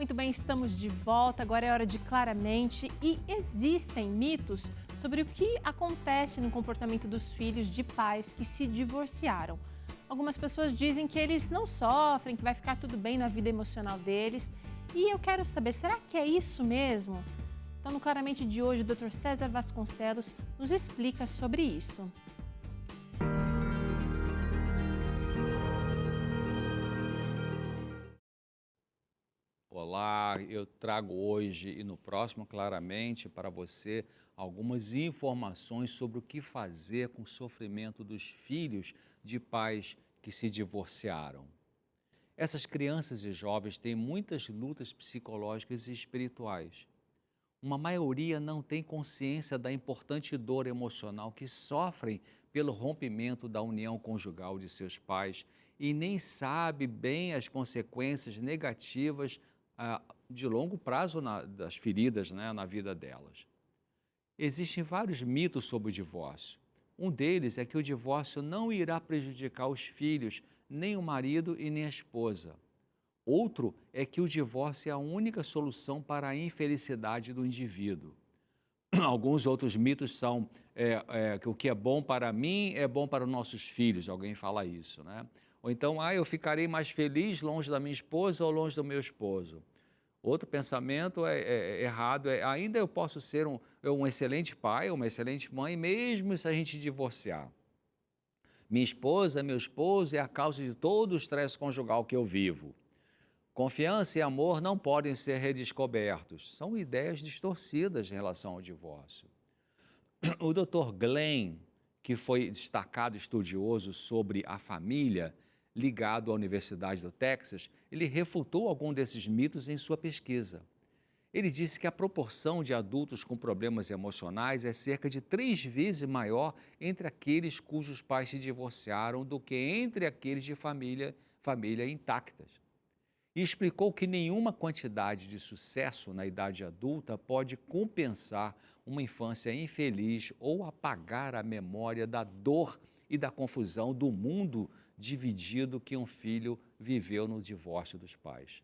Muito bem, estamos de volta. Agora é hora de Claramente. E existem mitos sobre o que acontece no comportamento dos filhos de pais que se divorciaram. Algumas pessoas dizem que eles não sofrem, que vai ficar tudo bem na vida emocional deles. E eu quero saber, será que é isso mesmo? Então, no Claramente de hoje, o Dr. César Vasconcelos nos explica sobre isso. Olá, eu trago hoje e no próximo claramente para você algumas informações sobre o que fazer com o sofrimento dos filhos de pais que se divorciaram. Essas crianças e jovens têm muitas lutas psicológicas e espirituais. Uma maioria não tem consciência da importante dor emocional que sofrem pelo rompimento da união conjugal de seus pais e nem sabe bem as consequências negativas de longo prazo das feridas, né, na vida delas. Existem vários mitos sobre o divórcio. Um deles é que o divórcio não irá prejudicar os filhos, nem o marido e nem a esposa. Outro é que o divórcio é a única solução para a infelicidade do indivíduo. Alguns outros mitos são que o que é bom para mim é bom para os nossos filhos, alguém fala isso, né? Ou então, eu ficarei mais feliz longe da minha esposa ou longe do meu esposo. Outro pensamento errado ainda eu posso ser um excelente pai, uma excelente mãe, mesmo se a gente divorciar. Minha esposa, meu esposo é a causa de todo o estresse conjugal que eu vivo. Confiança e amor não podem ser redescobertos. São ideias distorcidas em relação ao divórcio. O Dr. Glenn, que foi destacado estudioso sobre a família, ligado à Universidade do Texas, ele refutou algum desses mitos em sua pesquisa. Ele disse que a proporção de adultos com problemas emocionais é cerca de 3 vezes maior entre aqueles cujos pais se divorciaram do que entre aqueles de família intactas. E explicou que nenhuma quantidade de sucesso na idade adulta pode compensar uma infância infeliz ou apagar a memória da dor e da confusão do mundo dividido que um filho viveu no divórcio dos pais.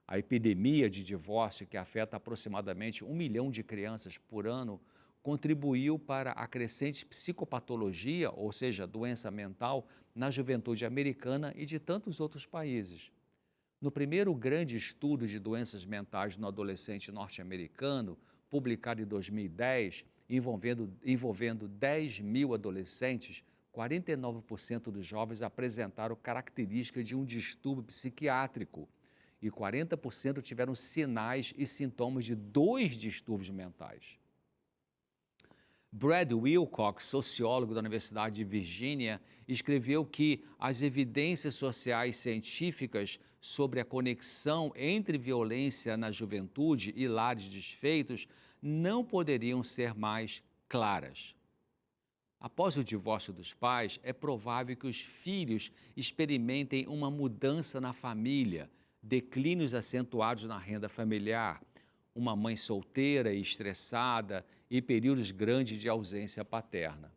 A epidemia de divórcio, que afeta aproximadamente 1 milhão de crianças por ano, contribuiu para a crescente psicopatologia, ou seja, doença mental, na juventude americana e de tantos outros países. No primeiro grande estudo de doenças mentais no adolescente norte-americano, publicado em 2010, envolvendo 10 mil adolescentes, 49% dos jovens apresentaram características de um distúrbio psiquiátrico e 40% tiveram sinais e sintomas de 2 distúrbios mentais. Brad Wilcox, sociólogo da Universidade de Virgínia, escreveu que as evidências sociais científicas sobre a conexão entre violência na juventude e lares desfeitos não poderiam ser mais claras. Após o divórcio dos pais, é provável que os filhos experimentem uma mudança na família, declínios acentuados na renda familiar, uma mãe solteira e estressada e períodos grandes de ausência paterna.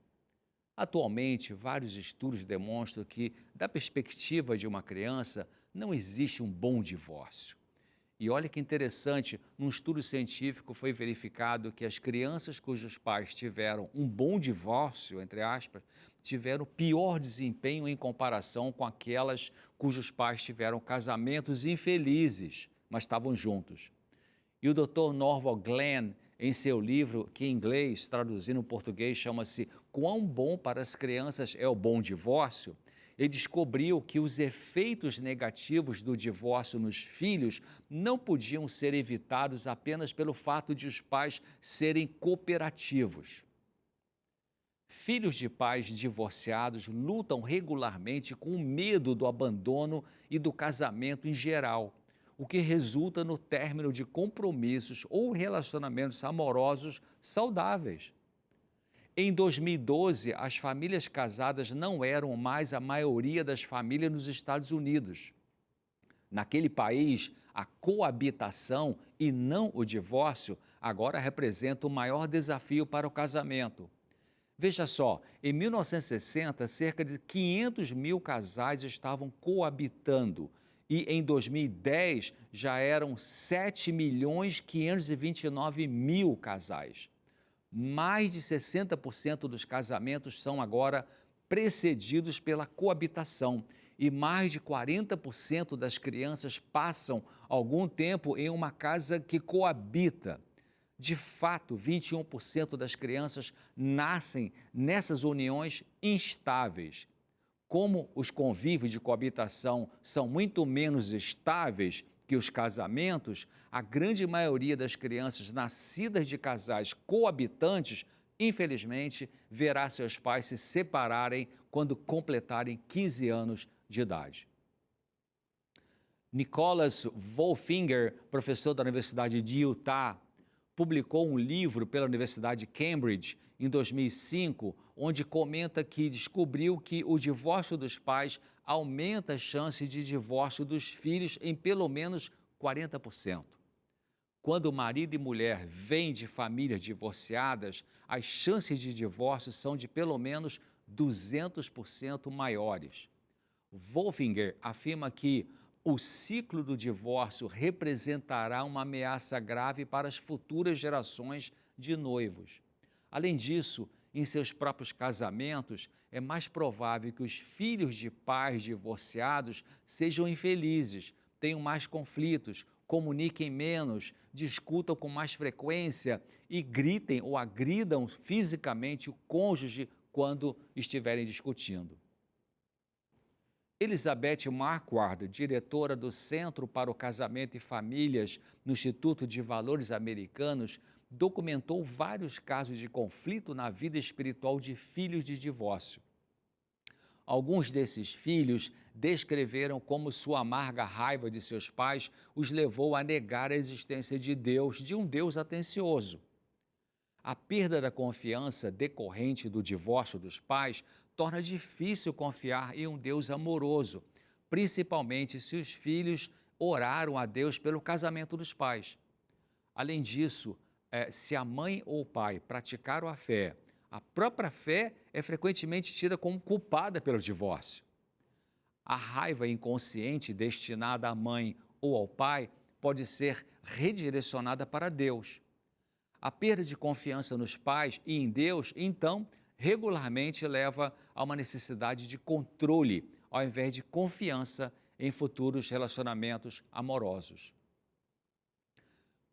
Atualmente, vários estudos demonstram que, da perspectiva de uma criança, não existe um bom divórcio. E olha que interessante, num estudo científico foi verificado que as crianças cujos pais tiveram um bom divórcio, entre aspas, tiveram pior desempenho em comparação com aquelas cujos pais tiveram casamentos infelizes, mas estavam juntos. E o Dr. Norval Glenn, em seu livro, que em inglês, traduzindo em português, chama-se Quão Bom para as Crianças é o Bom Divórcio, ele descobriu que os efeitos negativos do divórcio nos filhos não podiam ser evitados apenas pelo fato de os pais serem cooperativos. Filhos de pais divorciados lutam regularmente com o medo do abandono e do casamento em geral, o que resulta no término de compromissos ou relacionamentos amorosos saudáveis. Em 2012, as famílias casadas não eram mais a maioria das famílias nos Estados Unidos. Naquele país, a coabitação e não o divórcio agora representa o maior desafio para o casamento. Veja só, em 1960, cerca de 500 mil casais estavam coabitando e em 2010 já eram 7.529.000 casais. Mais de 60% dos casamentos são agora precedidos pela coabitação e mais de 40% das crianças passam algum tempo em uma casa que coabita. De fato, 21% das crianças nascem nessas uniões instáveis. Como os convívios de coabitação são muito menos estáveis que os casamentos, a grande maioria das crianças nascidas de casais coabitantes, infelizmente, verá seus pais se separarem quando completarem 15 anos de idade. Nicholas Wolfinger, professor da Universidade de Utah, publicou um livro pela Universidade de Cambridge em 2005, onde comenta que descobriu que o divórcio dos pais aumenta as chances de divórcio dos filhos em pelo menos 40%. Quando marido e mulher vêm de famílias divorciadas, as chances de divórcio são de pelo menos 200% maiores. Wolfinger afirma que o ciclo do divórcio representará uma ameaça grave para as futuras gerações de noivos. Além disso, em seus próprios casamentos, é mais provável que os filhos de pais divorciados sejam infelizes, tenham mais conflitos, comuniquem menos, discutam com mais frequência e gritem ou agridam fisicamente o cônjuge quando estiverem discutindo. Elizabeth Marquardt, diretora do Centro para o Casamento e Famílias no Instituto de Valores Americanos, documentou vários casos de conflito na vida espiritual de filhos de divórcio. Alguns desses filhos descreveram como sua amarga raiva de seus pais os levou a negar a existência de Deus, de um Deus atencioso. A perda da confiança decorrente do divórcio dos pais torna difícil confiar em um Deus amoroso, principalmente se os filhos oraram a Deus pelo casamento dos pais. Além disso, se a mãe ou o pai praticaram a fé, a própria fé é frequentemente tida como culpada pelo divórcio. A raiva inconsciente destinada à mãe ou ao pai pode ser redirecionada para Deus. A perda de confiança nos pais e em Deus, então, regularmente leva a uma necessidade de controle, ao invés de confiança em futuros relacionamentos amorosos.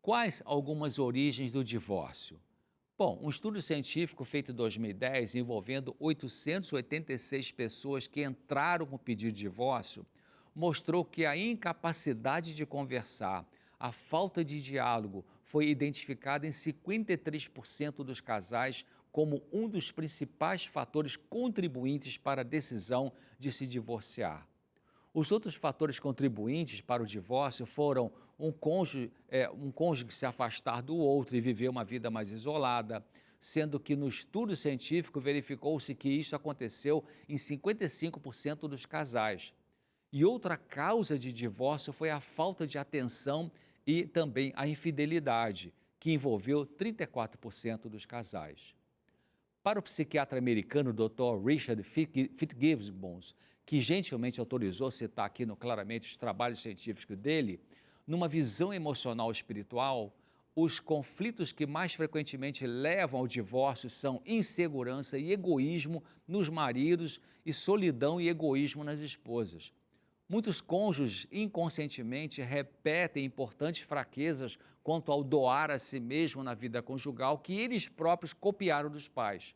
Quais algumas origens do divórcio? Bom, um estudo científico feito em 2010, envolvendo 886 pessoas que entraram com pedido de divórcio, mostrou que a incapacidade de conversar, a falta de diálogo, foi identificada em 53% dos casais como um dos principais fatores contribuintes para a decisão de se divorciar. Os outros fatores contribuintes para o divórcio foram um cônjuge se afastar do outro e viver uma vida mais isolada, sendo que no estudo científico verificou-se que isso aconteceu em 55% dos casais. E outra causa de divórcio foi a falta de atenção e também a infidelidade, que envolveu 34% dos casais. Para o psiquiatra americano Dr. Richard Fitzgibbons, que gentilmente autorizou citar aqui no Claramente os trabalhos científicos dele, numa visão emocional espiritual, os conflitos que mais frequentemente levam ao divórcio são insegurança e egoísmo nos maridos e solidão e egoísmo nas esposas. Muitos cônjuges inconscientemente repetem importantes fraquezas quanto ao doar a si mesmo na vida conjugal que eles próprios copiaram dos pais.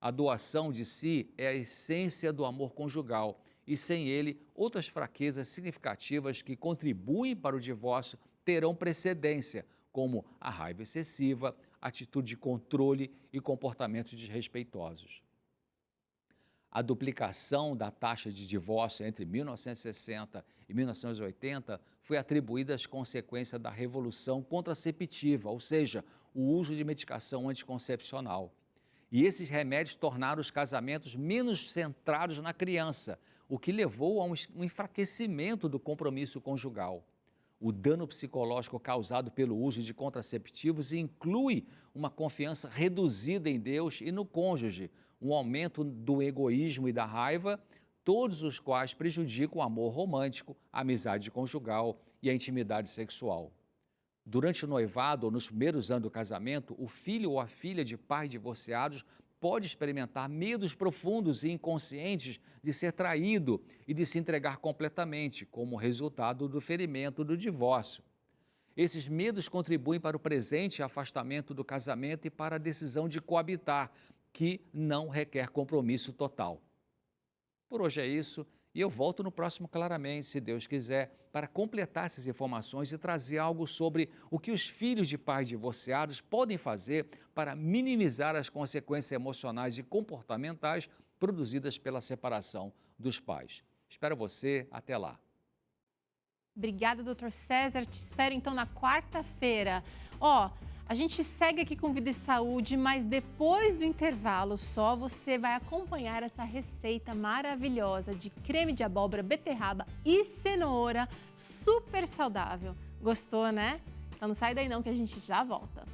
A doação de si é a essência do amor conjugal e, sem ele, outras fraquezas significativas que contribuem para o divórcio terão precedência, como a raiva excessiva, atitude de controle e comportamentos desrespeitosos. A duplicação da taxa de divórcio entre 1960 e 1980 foi atribuída às consequências da revolução contraceptiva, ou seja, o uso de medicação anticoncepcional. E esses remédios tornaram os casamentos menos centrados na criança, o que levou a um enfraquecimento do compromisso conjugal. O dano psicológico causado pelo uso de contraceptivos inclui uma confiança reduzida em Deus e no cônjuge, um aumento do egoísmo e da raiva, todos os quais prejudicam o amor romântico, a amizade conjugal e a intimidade sexual. Durante o noivado ou nos primeiros anos do casamento, o filho ou a filha de pais divorciados pode experimentar medos profundos e inconscientes de ser traído e de se entregar completamente, como resultado do ferimento do divórcio. Esses medos contribuem para o presente afastamento do casamento e para a decisão de coabitar, que não requer compromisso total. Por hoje é isso, e eu volto no próximo Claramente, se Deus quiser, para completar essas informações e trazer algo sobre o que os filhos de pais divorciados podem fazer para minimizar as consequências emocionais e comportamentais produzidas pela separação dos pais. Espero você, até lá. Obrigada, doutor César. Te espero então na quarta-feira. A gente segue aqui com Vida e Saúde, mas depois do intervalo só você vai acompanhar essa receita maravilhosa de creme de abóbora, beterraba e cenoura, super saudável. Gostou, né? Então não sai daí não que a gente já volta.